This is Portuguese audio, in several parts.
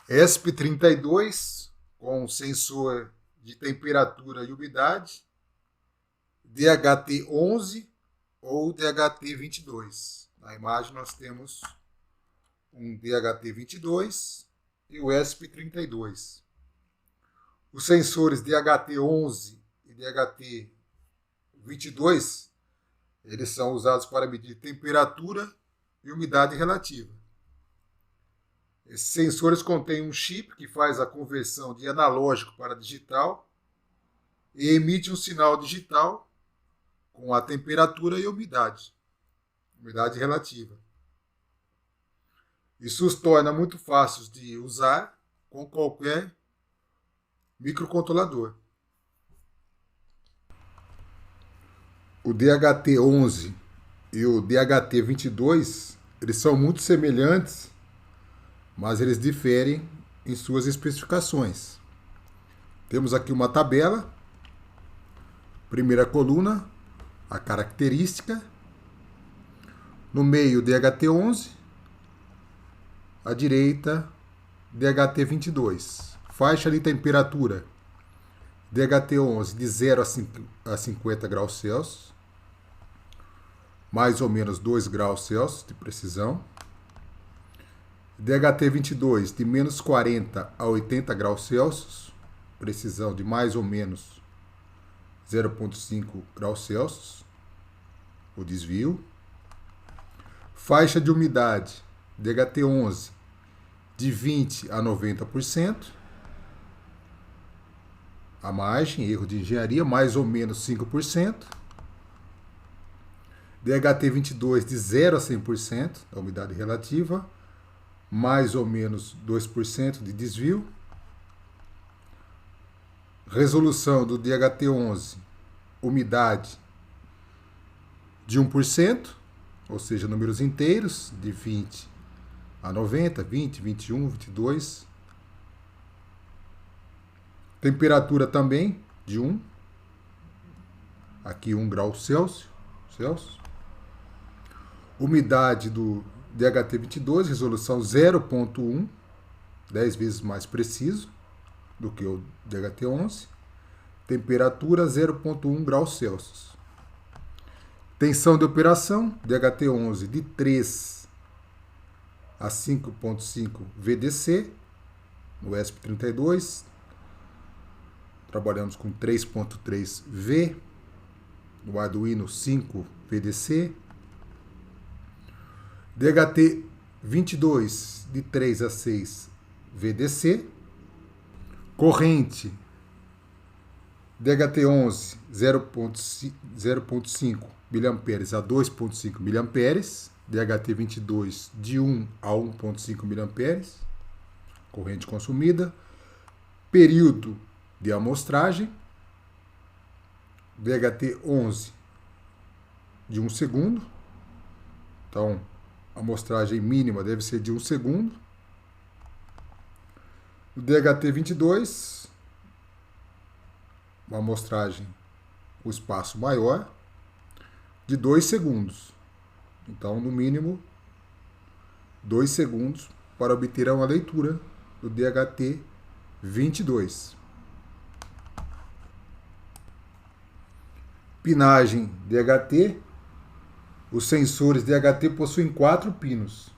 ESP32 com sensor de temperatura e umidade, DHT11 ou DHT22. Na imagem nós temos um DHT22 e o ESP32. Os sensores DHT11 e DHT22, eles são usados para medir temperatura e umidade relativa. Esses sensores contêm um chip que faz a conversão de analógico para digital e emite um sinal digital com a temperatura e umidade relativa. Isso os torna muito fáceis de usar com qualquer microcontrolador. O DHT11 e o DHT22, eles são muito semelhantes, mas eles diferem em suas especificações. Temos aqui uma tabela. Primeira coluna, a característica. No meio, DHT11. À direita, DHT22. Faixa de temperatura, DHT11 de 0 a 50 graus Celsius. Mais ou menos 2 graus Celsius de precisão. DHT22 de menos 40 a 80 graus Celsius, precisão de mais ou menos 0,5 graus Celsius, o desvio. Faixa de umidade, DHT11 de 20 a 90%. A margem, erro de engenharia, mais ou menos 5%. DHT22 de 0 a 100%, a umidade relativa, mais ou menos 2% de desvio. Resolução do DHT11, umidade de 1%, ou seja, números inteiros, de 20 a 90, 20, 21, 22. Temperatura também de 1, aqui 1 grau Celsius. Umidade do DHT22, resolução 0,1, 10 vezes mais preciso do que o DHT11. Temperatura 0,1 graus Celsius. Tensão de operação, DHT11 de 3 a 5,5 VDC. No ESP32, trabalhamos com 3,3 V. No Arduino, 5 VDC. DHT22 de 3 a 6 VDC. Corrente DHT11 0,5 mA a 2,5 mA. DHT22 de 1 a 1,5 mA. Corrente consumida. Período de amostragem. DHT11 de 1 segundo. Então, a amostragem mínima deve ser de 1 segundo. O DHT22, uma amostragem, o espaço maior, de 2 segundos. Então, no mínimo, 2 segundos para obter uma leitura do DHT22. Pinagem DHT. Os sensores DHT possuem 4 pinos.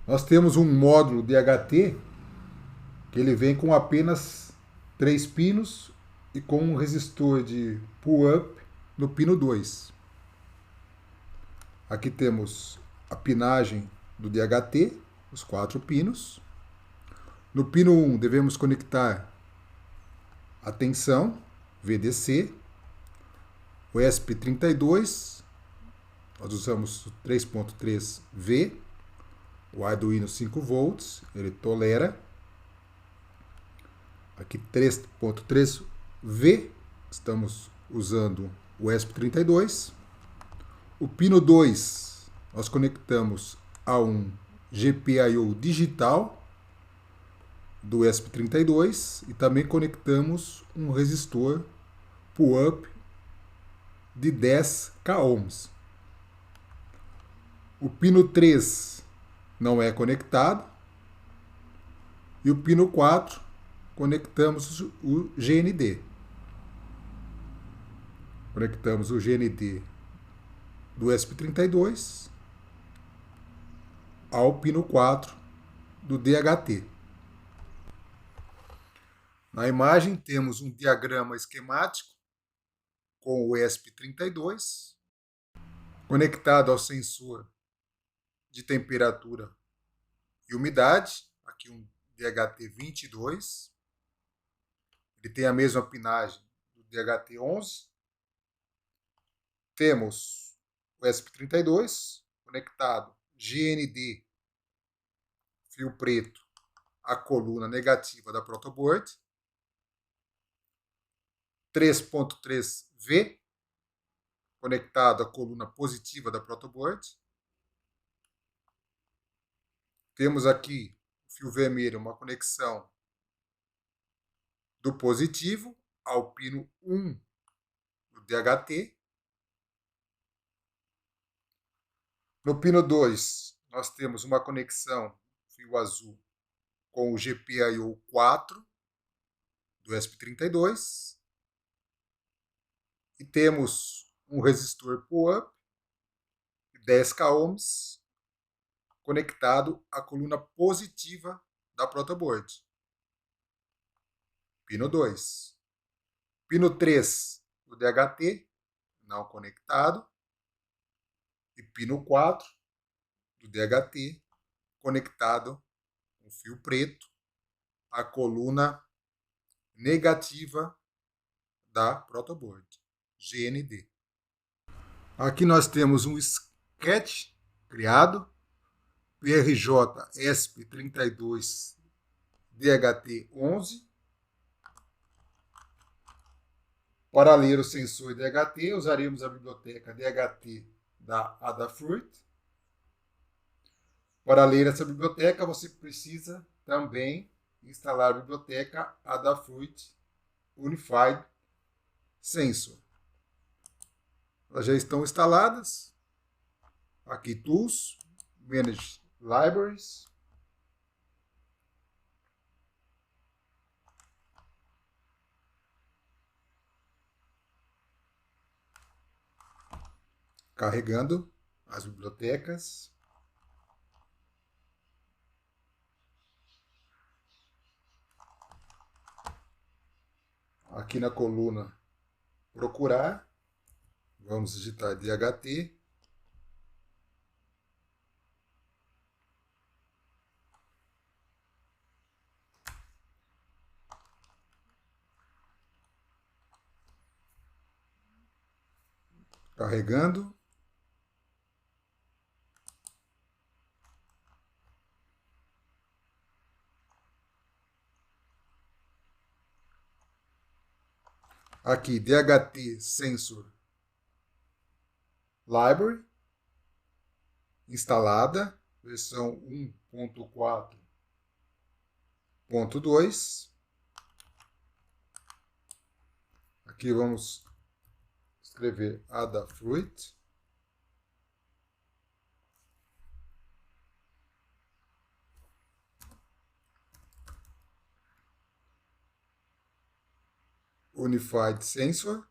Nós temos um módulo DHT que ele vem com apenas 3 pinos e com um resistor de pull-up no pino 2. Aqui temos a pinagem do DHT, os 4 pinos. No pino 1 devemos conectar a tensão, VDC, o ESP32, nós usamos 3.3 V, o Arduino 5 volts, ele tolera. Aqui 3.3 V, estamos usando o ESP32. O pino 2, nós conectamos a um GPIO digital do ESP32 e também conectamos um resistor pull-up de 10 ohms. O pino 3 não é conectado. E o pino 4, conectamos o GND. Conectamos o GND do ESP32 ao pino 4 do DHT. Na imagem temos um diagrama esquemático com o ESP32 conectado ao sensor de temperatura e umidade, aqui um DHT22. Ele tem a mesma pinagem do DHT11. Temos o ESP32 conectado GND, fio preto, à coluna negativa da protoboard. 3.3V, conectado à coluna positiva da protoboard. Temos aqui o fio vermelho, uma conexão do positivo ao pino 1 do DHT. No pino 2, nós temos uma conexão fio azul com o GPIO 4 do ESP32. E temos um resistor pull-up de 10 kΩ conectado à coluna positiva da protoboard. Pino 2. Pino 3 do DHT, não conectado. E pino 4 do DHT, conectado com fio preto à coluna negativa da protoboard, GND. Aqui nós temos um sketch criado, PRJ ESP32 DHT11. Para ler o sensor DHT, usaremos a biblioteca DHT da Adafruit. Para ler essa biblioteca, você precisa também instalar a biblioteca Adafruit Unified Sensor. Elas já estão instaladas. Aqui, Tools, Manage Libraries. Carregando as bibliotecas. Aqui na coluna Procurar, vamos digitar DHT. Carregando. Aqui, DHT Sensor Library, instalada, versão 1.4.2. Aqui vamos escrever Adafruit. Unified Sensor.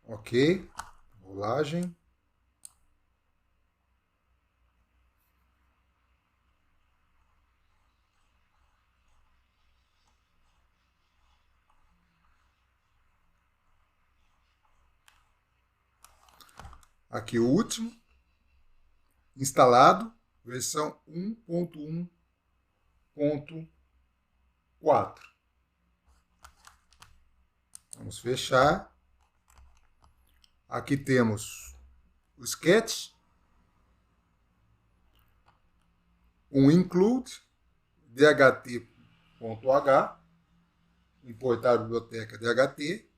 Ok, rolagem. Aqui o último, instalado, versão 1.1.4. Vamos fechar. Aqui temos o sketch, um include, dht.h, importar a biblioteca DHT,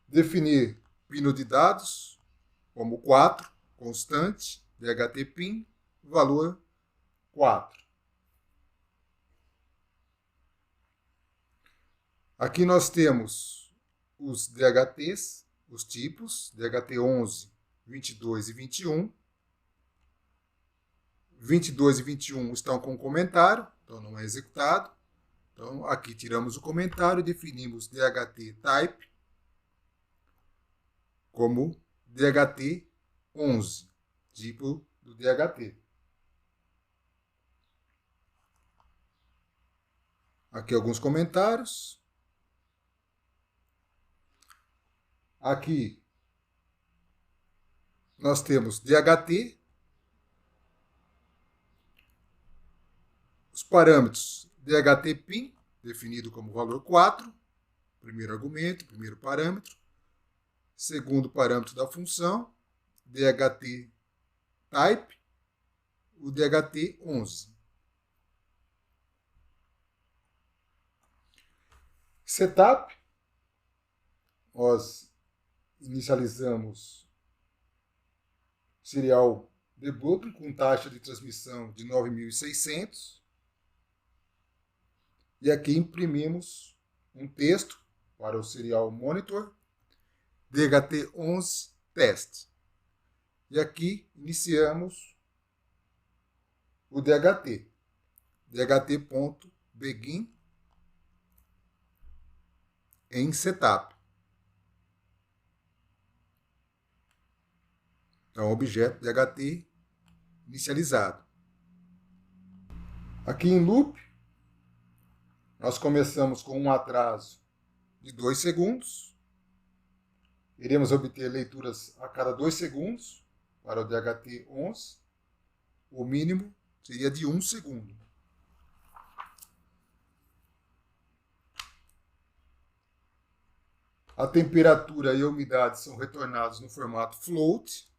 definir pino de dados como 4, constante, DHT pin, valor 4. Aqui nós temos os DHTs, os tipos, DHT 11, 22 e 21. 22 e 21 estão com comentário, então não é executado. Então, aqui tiramos o comentário e definimos DHT type como DHT 11, tipo do DHT. Aqui alguns comentários. Aqui nós temos DHT, os parâmetros DHT PIN, definido como valor 4, primeiro argumento, primeiro parâmetro. Segundo parâmetro da função, DHT type, o DHT 11. Setup, nós inicializamos serial debugging com taxa de transmissão de 9.600 e aqui imprimimos um texto para o serial monitor DHT11 test. E aqui iniciamos o DHT, DHT.begin em setup. Então, objeto DHT inicializado. Aqui em loop, nós começamos com um atraso de 2 segundos. Iremos obter leituras a cada 2 segundos para o DHT 11. O mínimo seria de 1 segundo. A temperatura e a umidade são retornados no formato float.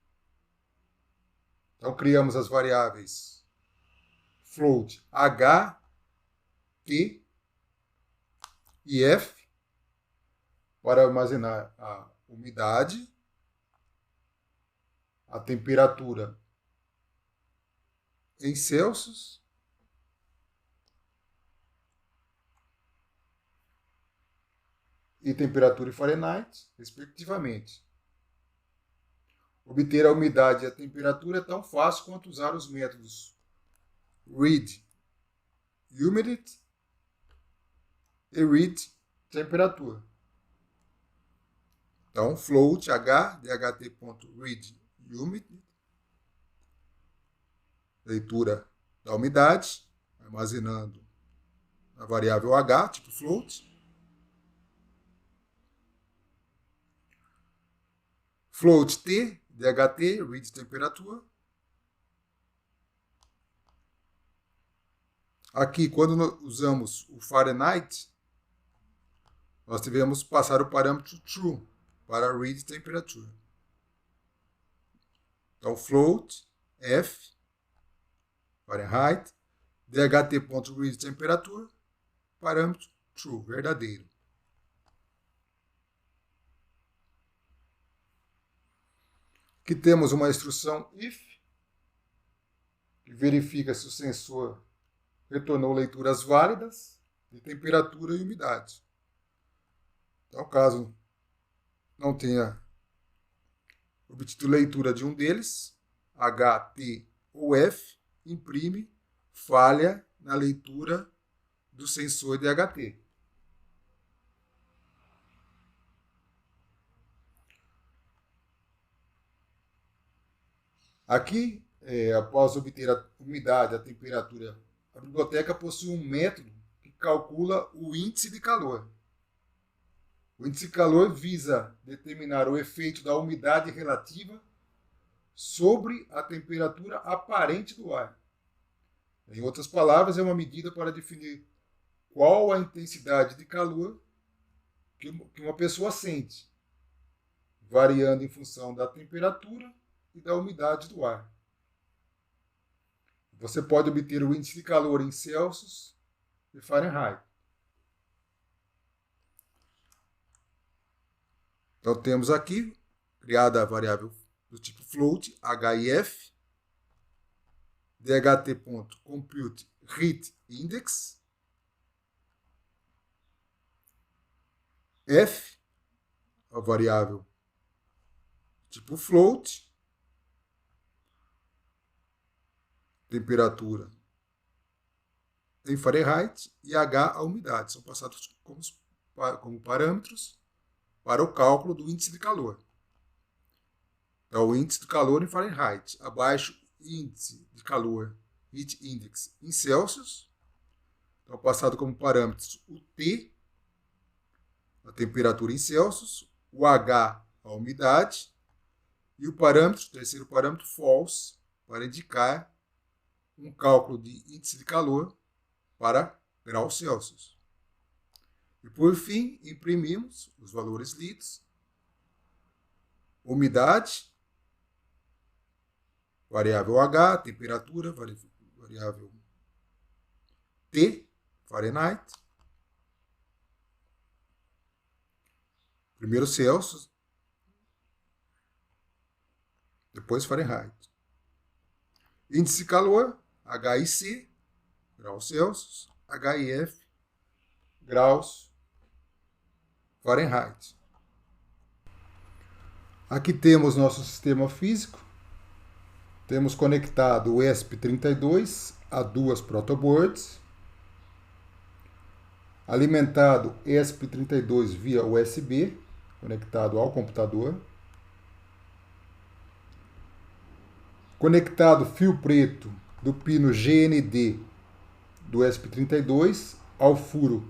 Então, criamos as variáveis float H, T e F para armazenar a umidade, a temperatura em Celsius e temperatura em Fahrenheit, respectivamente. Obter a umidade e a temperatura é tão fácil quanto usar os métodos read humidity e read temperatura. Então, float h dht.read humidity, leitura da umidade, armazenando a variável h, tipo float. Float t, DHT, read temperatura. Aqui, quando nós usamos o Fahrenheit, nós devemos passar o parâmetro true para read temperature. Então, float f, Fahrenheit, dht.read temperature, parâmetro true, verdadeiro. Aqui temos uma instrução if, que verifica se o sensor retornou leituras válidas de temperatura e umidade. Então, caso não tenha obtido leitura de um deles, H, T ou F, imprime falha na leitura do sensor DHT. Aqui, após obter a umidade, a temperatura, a biblioteca possui um método que calcula o índice de calor. O índice de calor visa determinar o efeito da umidade relativa sobre a temperatura aparente do ar. Em outras palavras, é uma medida para definir qual a intensidade de calor que uma pessoa sente, variando em função da temperatura e da umidade do ar. Você pode obter o índice de calor em Celsius e Fahrenheit. Então, temos aqui, criada a variável do tipo float, HIF, dht.compute heat index. F, a variável tipo float, temperatura em Fahrenheit, e H, a umidade. São passados como parâmetros para o cálculo do índice de calor. Então, o índice de calor em Fahrenheit, abaixo índice de calor, heat index, em Celsius. Então, passado como parâmetros o T, a temperatura em Celsius, o H, a umidade, e o terceiro parâmetro, false, para indicar um cálculo de índice de calor para graus Celsius. E por fim, imprimimos os valores lidos, umidade, variável H, temperatura, variável T, Fahrenheit, primeiro Celsius, depois Fahrenheit. Índice de calor, HIC, graus Celsius, HIF, graus Fahrenheit. Aqui temos nosso sistema físico. Temos conectado o ESP32 a duas protoboards, alimentado ESP32 via USB, conectado ao computador, conectado fio preto do pino GND do ESP32 ao furo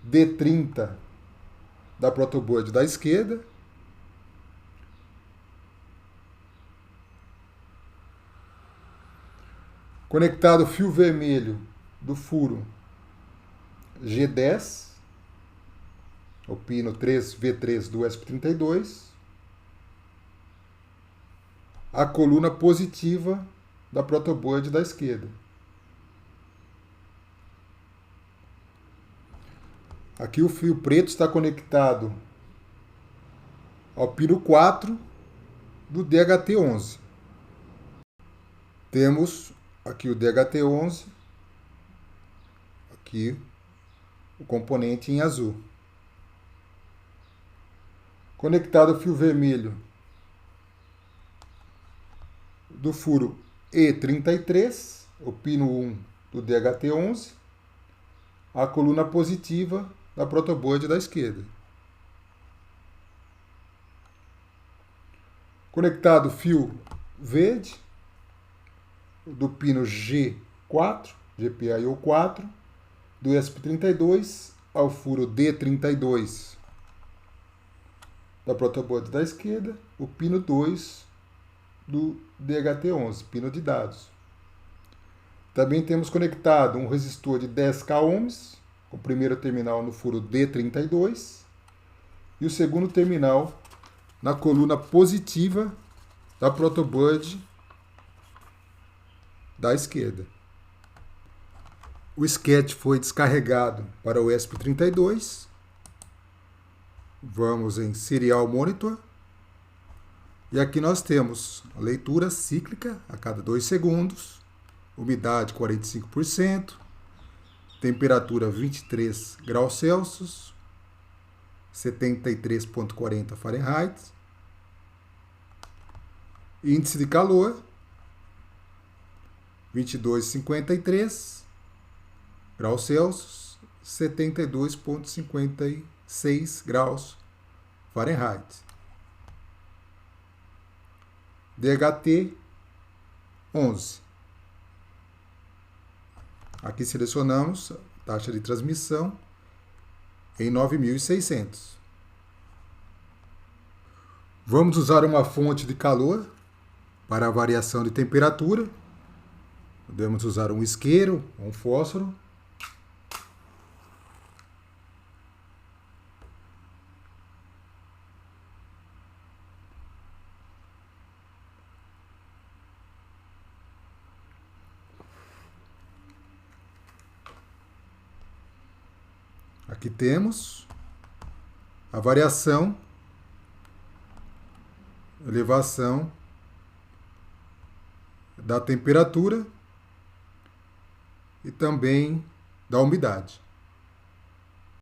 D30 da protoboard da esquerda, conectado fio vermelho do furo G10, o pino 3V3 do ESP32, a coluna positiva da protoboard da esquerda. Aqui o fio preto está conectado ao pino 4 do DHT11. Temos aqui o DHT11, aqui o componente em azul. Conectado o fio vermelho do furo E33, o pino 1 do DHT11, a coluna positiva da protoboard da esquerda. Conectado o fio verde do pino G4, GPIO4, do ESP32 ao furo D32 da protoboard da esquerda, o pino 2 do DHT11, pino de dados. Também temos conectado um resistor de 10K ohms, o primeiro terminal no furo D32 e o segundo terminal na coluna positiva da protoboard da esquerda. O sketch foi descarregado para o ESP32. Vamos em Serial Monitor. E aqui nós temos a leitura cíclica a cada 2 segundos, umidade 45%, temperatura 23 graus Celsius, 73,40 Fahrenheit, índice de calor 22,53 graus Celsius, 72,56 graus Fahrenheit. DHT 11. Aqui selecionamos a taxa de transmissão em 9.600. Vamos usar uma fonte de calor para a variação de temperatura. Podemos usar um isqueiro ou um fósforo. Aqui temos a variação, elevação da temperatura e também da umidade.